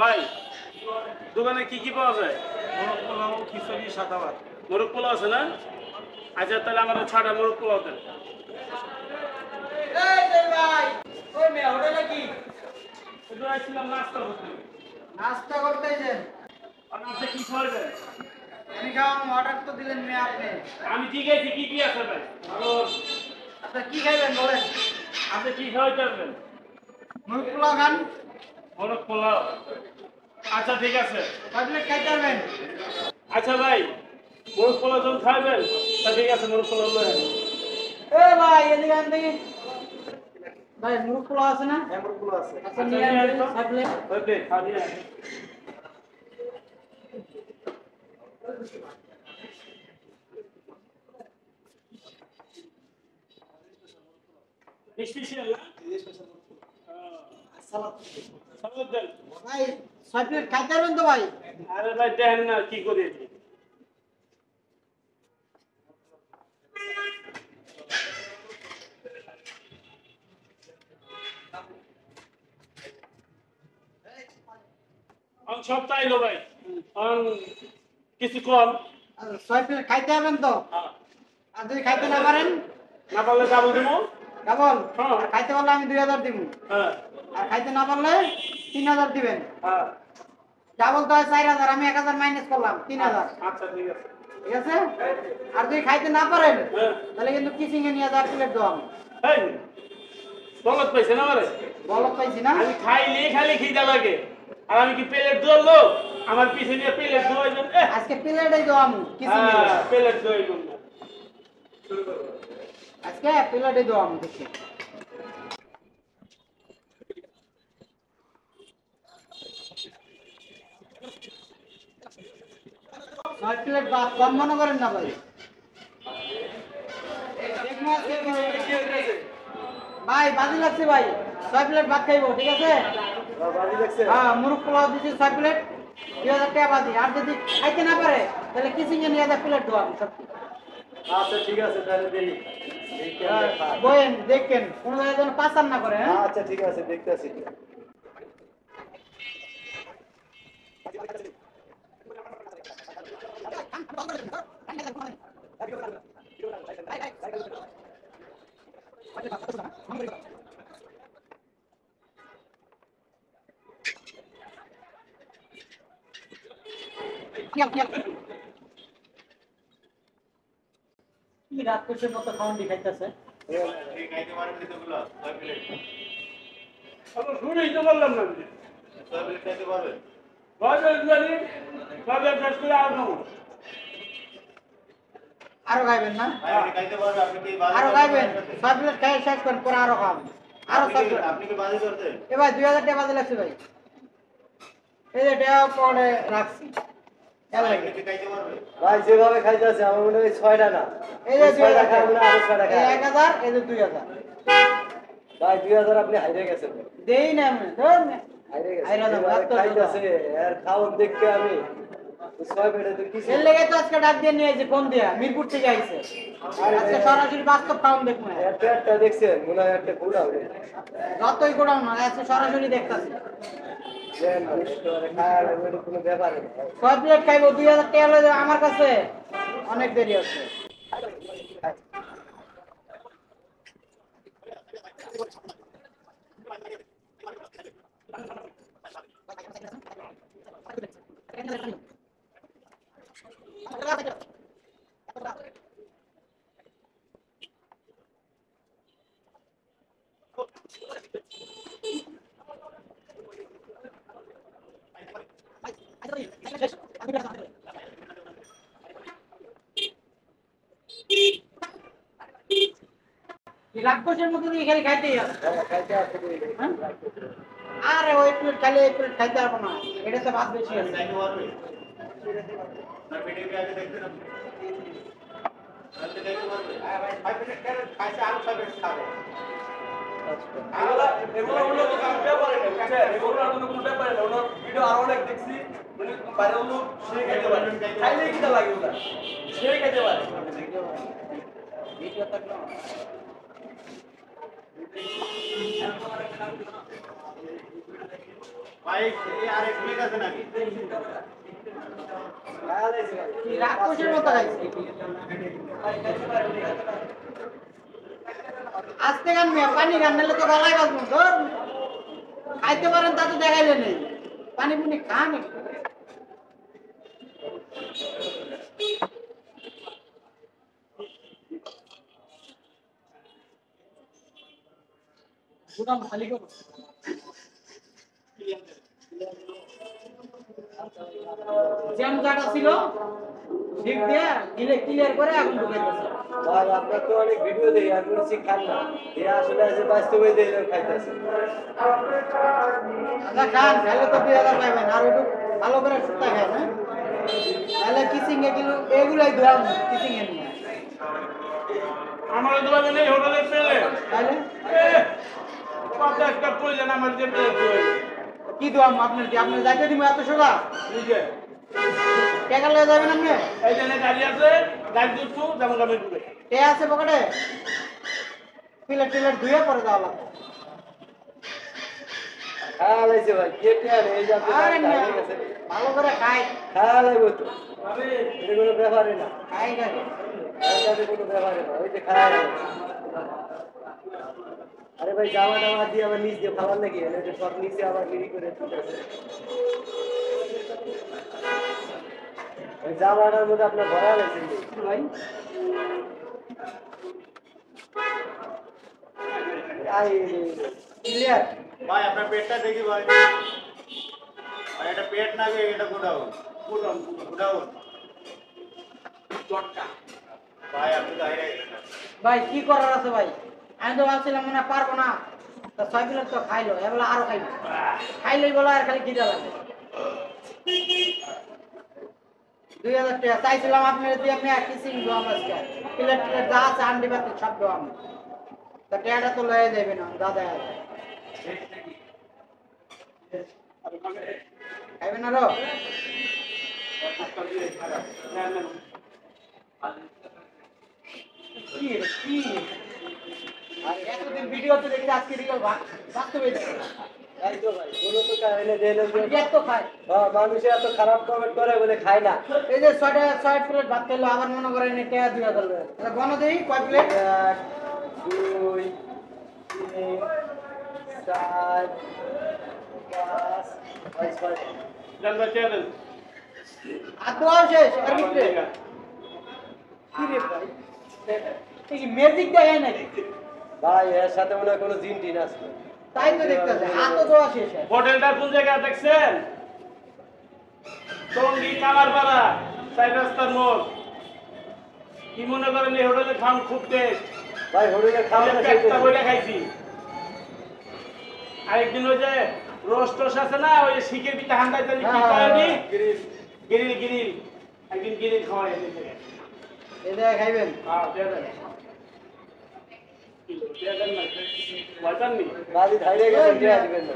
ভাই দোকানে কি কি পাওয়া যায়? মোরগ পোলাও, খিচুড়ি, সাদা ভাত। মোরগ পোলাও আছে না? আচ্ছা তাহলে আমার 6টা মোরগ পোলাও দেন। এই যে ভাই, ওই মেয়ে হোটেলে কি একটু আসছিলাম নাস্তা করতে। নাস্তা করতেছেন? আর আপনি কি খাওয়াবেন? আমি খাওয়াম, অর্ডার তো দিলেন মেয়ে আপনি। আমি ঠিক আছে, কি কি আছে ভাই? আর আপনার কি খাইবেন বলেন? আপনি কি খাওয়াইতে পারবেন? মুরগ পোলাও খান? মোরগ পোলাও। আচ্ছা ঠিক আছে। কয় প্লেট খাইতে পারবেন? আচ্ছা ভাই, মোরগ পোলাও যখন খাইবেন তা ঠিক আছে, মোরগ পোলাও লয়ে এ ভাই এদিকে আন দেখি। ভাই মুরগ পোলাও আছে না? হ্যাঁ, মোরগ পোলাও আছে। আচ্ছা নিয়ে আন দেখি, 6 প্লেট। ওই প্লেট খাওয়া স্পেশাল না? সালাদ। সালাদ দেন। ভাই 6 প্লেট খাইতে পারবেন তো ভাই? আরে ভাই দেখেন না কি করি। অন সব তাইলো ভাই। অন কিছু কম। আচ্ছা 6 প্লেট খাইতে পারবেন তো? হ্যাঁ। আর যদি খাইতে না পারেন? না পারলে ডাবল দেবো। কেবল? হ্যাঁ। আর খাইতে পারলে আমি 2000 দিব। হ্যাঁ। আর খাইতে না পারলে 3000 দিবেন। হ্যাঁ। ডাবল তো হয় 4000, আমি 1000 মাইনাস করলাম, 3000। আচ্ছা ঠিক আছে। ঠিক আছে? আর যদি খাইতে না পারেন হ্যাঁ। তাহলে কিন্তু কিচিং এ নিয়ে যাওয়ার প্লেট দাও। এই বলত পাইছে না আমারে? বলত পাইছি না? আমি খাইলে খালি খিদা লাগে। আর আমি কি প্লেট দোয়ার লোক? আমার পিছে নিয়ে প্লেট দোয়াইবেন। আজকে প্লেটই দাও আমি কিচিং এ। হ্যাঁ, প্লেট দোয়াইবেন না। শুরু করো। আজকে প্লেটই দাও আমি দেখি। ছয় প্লেট ভাত কম মনে করেন না ভাই। দেখবো আজকে ভাই বাজি লাগছে ভাই, 6 প্লেট ভাত খাইবো, ঠিক আছে? বাজি লাগছে? হ্যাঁ মুরগ পোলাও দিচ্ছি 6 প্লেট, 2000 টাকা বাজি। আর যদি খাইতে না পারে তাহলে কিচিং এ নিয়ে যা প্লেট দাও আমি সব। আচ্ছা ঠিক আছে, তাহলে দেই। বয়েন দেখেন কোনো জায়গায় যেন পাচার না করে। হ্যাঁ আচ্ছা ঠিক আছে, দেখতেছি। কি রাত কোষের মতো খাওয়ান খাইতেছে। আমরা শুনেই তো বললাম না আমি। ছয় প্লেট জানি, 6 প্লেট শেষ করে আর খাবো। আরো খাইবেন না? আরো খাইবেন? 6 প্লেট খাই শেষ করেন, পরে আরো খাবেন। আরো 6 প্লেট। এ ভাই 2000 টাকা বাজে লাগছে ভাই। এই যে টাকা পরে রাখছি। ভাই যেভাবে খাইতেছে আমার মনে হয় 6টা না। এই যে 6টা খাই মনে হয় আরো 6টা এই খাই। 1000, এই যে 2000। ভাই 2000 আপনি হাইরে গেছেন। দেই না আমি, ধর না। হাইরে গেছেন। হাইরা যাবো, যেভাবে এত খাইতেছে আর খাওন দেখে আমি 6 পেটে তো কিছু। এর লেগে তো আজকে ডাক দিয়ে নিয়ে এসে ফোন দিয়া, মিরপুর থেকে আইছে। আজকে সরাসরি বাস্তব খাওন দেখবো। একটা দেখছেন মনে হয় একটা ঘোড়া হবে। যতই গোড়াও না, আজকে সরাসরি দেখতাছি। দেন খায় কোনো ব্যাপার না। 6 প্লেট খাইবো, 2000 টাকা হলে আমার কাছে অনেক দেরি আছে। রাক্ষসের মতো দিয়ে খালি খাইতেই আছে। খাইতে আসতে কই। হ্যাঁ? আরে ওই প্লেট খালি এই প্লেট খাইতে পারবো না, এটা তো ভাত বেশি আছে। এগুলো হলো তো কোনো ব্যাপারে না, বুঝছেন? এগুলো আর কোনো ব্যাপারে না। ওনার ভিডিও আরো অনেক দেখছি, মানে বাইরের লোক সে খাইতে পারে, খাইলেই খিদা লাগে ওটা, সে খাইতে পারে। ভিডিও থাকলো ভাই এই আরেক প্লেট আছে নাকি? কি রাক্ষসের মতো খাইছে আস্তে গান মিয়া পানি গান নাহলে তো গলায় বাজবো ধর খাইতে পারেন তা তো দেখাইলে নেই পানি পুনি খান একটু গুদাম খালি করো জ্যাম জায়গা ছিল ঠিক দিয়ে গিলে ক্লিয়ার করে এখন ঢুকাইতেছে ভাই আপনার তো অনেক ভিডিও দেই আর কোনো শিখ খান না এ আসলে আছে বাস্তবে দেই খাইতেছে আচ্ছা খান খাইলে তো 2000 পাইবেন আর একটু ভালো করে সুতা খায় না তাহলে কিসিং এগুলাই দোয়াম কিসিং এ নিয়ে আমার দোকানে নেই হোটেলে পেলে তাহলে 50 টাকা প্রয়োজন আমার যে পেলে কি দোয়াম আপনার কি আপনার যাইতে দিব এত সোজা বুঝে টাকা লয়ে যাবেন আপনি এই জন্য গাড়ি আছে গাড়ি দুটো যেমন আমি ডুবে কে আছে পকেটে প্লেট ধুয়ে পরে দেওয়া লাগবে খাওয়া লাগছে ভাই কেটে আনে এই যে আপনি আরে না খাইয়ে গেছেন। ভালো করে খাই খাওয়া লাগবে তো এটা কোনো ব্যাপারই না খাই খাই এটা কোনো ব্যাপারই না ওই যে খাওয়া লাগবে আরে ভাই জামা টামা দিয়ে আবার নিচ দিয়ে খাবার নাকি এটা সব নিচে আবার বিড়ি করে তুলতেছে ওই জামাটার মধ্যে আপনার ভরা গেছে ভাই ক্লিয়ার ভাই আপনার পেটটা দেখি ভাই আর এটা পেট না এটা গোডাউন গোডাউন ভাই আপনি বাইরে গেলেন ভাই কি করার আছে ভাই আমি তো ভাবছিলাম মনে হয় পারবো না তো 6 প্লেট তো খাইলো এগুলো আরো খাইলো খাইলেই বলো আর খালি খিদে লাগে 2000 টাকা চাইছিলাম আপনার দিয়ে আমি কিসিং দোয়াম আজকে প্লেট যা আছে আন্ডি বাতি সব দোয়াম তা টাকাটা তো লয়ে যাবে না দাদা খাইবেন আরো কি রে, কি আর এতদিন ভিডিওতে দেখি আজকে রিয়েল বাস্তবে তাই তো ভাই কোনো তো কারণে দেন এত খায় মানুষে এত খারাপ কমেন্ট করে বলে খায় না এই যে 6 প্লেট ভাত খেলো আবার মনে করেন এটা 2000 লয়ে এটা গণ দেই কয় প্লেট 1 2 3 4 5 6 জানবা চ্যানেল আর দোয়া শেষ আর ভিতরে কি রে ভাই এই কি ম্যাজিক দেখায় নাকি ভাই এর সাথে মনে হয় কোনো জিন টিন আছে তাই তো দেখতেছে আর তো দোয়া শেষ হোটেলটা কোন জায়গায় দেখছেন টঙ্গী কামারপাড়া 4 রাস্তার মোড় কি মনে করেন এই হোটেলে খান খুব টেস্ট ভাই হোটেলে খাওয়া না একটা বইটা খাইছি আরেকদিন ওই যে রোস্ট আছে না ওই শিখে পিঠা হান্দাইতে কি করেনি গিরিল গিরিল একদিন গিরিল খাওয়াই এই জায়গায় খাইবেন হ্যাঁ দেন বাজি ধাইরে গেছে দেয়া দিবেন না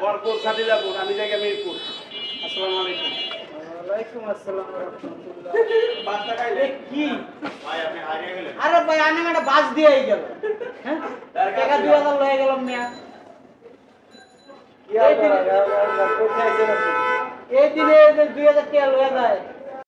বরপুর খাদিলাপুর আমি জায়গা মিরপুর আসসালামু আলাইকুম ওয়ালাইকুম আসসালাম ওয়া রাহমাতুল্লাহ বাচ্চা খাইলে কি ভাই আপনি হারিয়ে গেলেন আরে ভাই আনে একটা বাস দিয়েই গেল হ্যাঁ টাকা 2000 লয়ে গেলাম মিয়া কি আর করা কোথায় গেছেন আপনি এই দিনে 2000 টাকা লয়ে যায়